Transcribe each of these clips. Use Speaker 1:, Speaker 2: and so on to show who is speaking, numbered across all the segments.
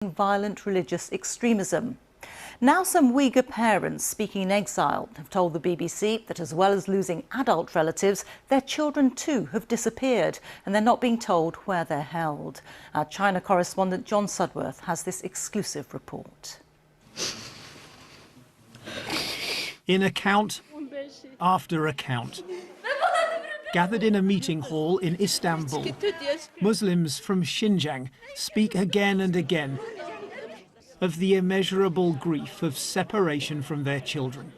Speaker 1: violent religious extremism. Now some Uyghur parents speaking in exile have told the BBC that as well as losing adult relatives, their children too have disappeared and they're not being told where they're held. Our China correspondent John Sudworth has this exclusive report.
Speaker 2: In account after account, gathered in a meeting hall in Istanbul, Muslims from Xinjiang speak again and again of the immeasurable grief of separation from their children.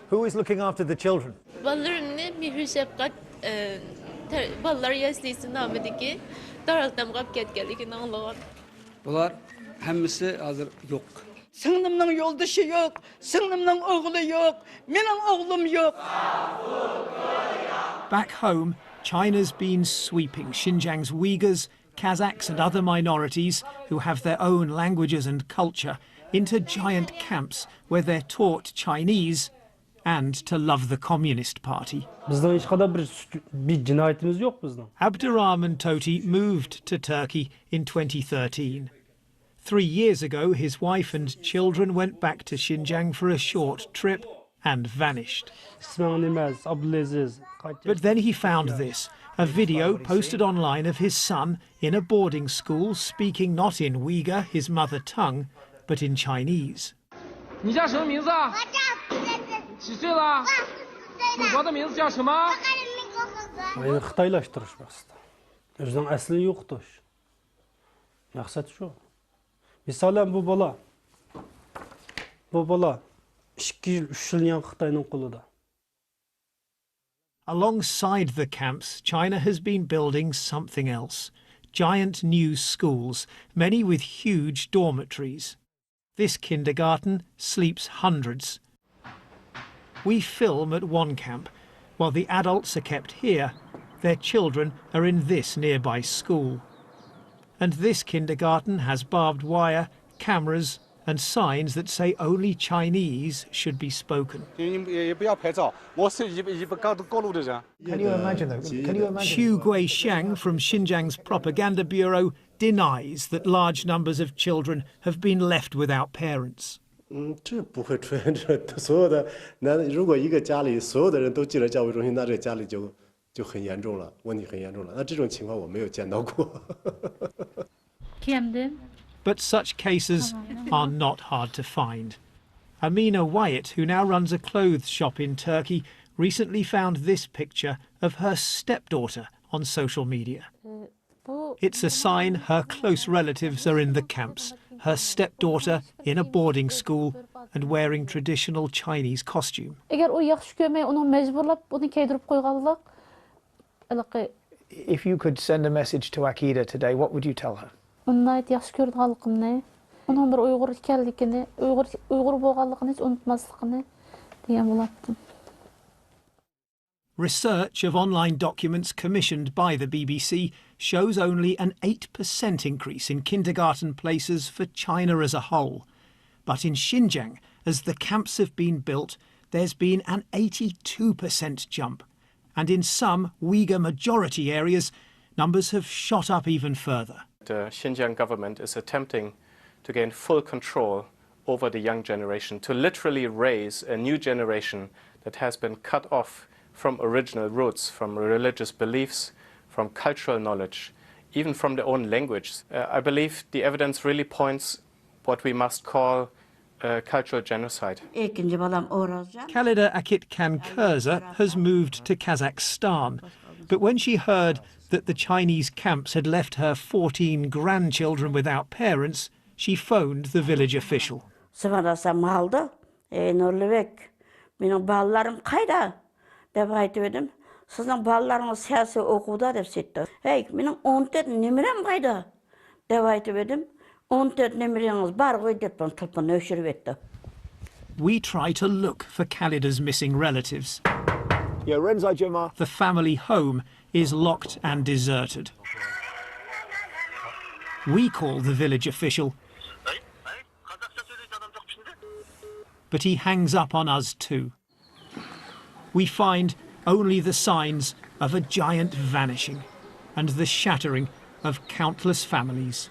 Speaker 3: Who is looking after the children?
Speaker 4: Singlimning yoldaşı yok, singlimning oğlu yok, mening oğlum yok.
Speaker 2: Back home, China's been sweeping Xinjiang's Uyghurs, Kazakhs and other minorities who have their own languages and culture into giant camps where they're taught Chinese and to love the Communist Party. Abdurrahman Toti moved to Turkey in 2013. 3 years ago, his wife and children went back to Xinjiang for a short trip and vanished. But then he found this, a video posted online of his son in a boarding school speaking not in Uyghur, his mother tongue, but in Chinese.
Speaker 5: Misalən bu bala 2 yıl 3 yıl Xitayning qolida.
Speaker 2: Alongside the camps, China has been building something else. Giant new schools, many with huge dormitories. This kindergarten sleeps hundreds. We film at one camp. While the adults are kept here, their children are in this nearby school. And this kindergarten has barbed wire, cameras and signs that say only Chinese should be spoken.
Speaker 3: Can you imagine though?
Speaker 2: Xu Guixiang from Xinjiang's propaganda bureau denies that large numbers of children have been left without parents. But such cases are not hard to find. Amina Wyatt, who now runs a clothes shop in Turkey, recently found this picture of her stepdaughter on social media. It's a sign her close relatives are in the camps, her stepdaughter in a boarding school and wearing traditional Chinese costume.
Speaker 3: If you could send a message to Akida today, what would you tell her?
Speaker 2: Research of online documents commissioned by the BBC shows only an 8% increase in kindergarten places for China as a whole. But in Xinjiang, as the camps have been built, there's been an 82% jump. And in some Uyghur majority areas, numbers have shot up even further.
Speaker 6: The Xinjiang government is attempting to gain full control over the young generation, to literally raise a new generation that has been cut off from original roots, from religious beliefs, from cultural knowledge, even from their own language. I believe the evidence really points what we must call cultural genocide.
Speaker 2: Khalida Akitkan Kurza has moved to Kazakhstan, but when she heard that the Chinese camps had left her 14 grandchildren without parents, she phoned the village official. We try to look for Khalida's missing relatives. The family home is locked and deserted. We call the village official, but he hangs up on us too. We find only the signs of a giant vanishing and the shattering of countless families.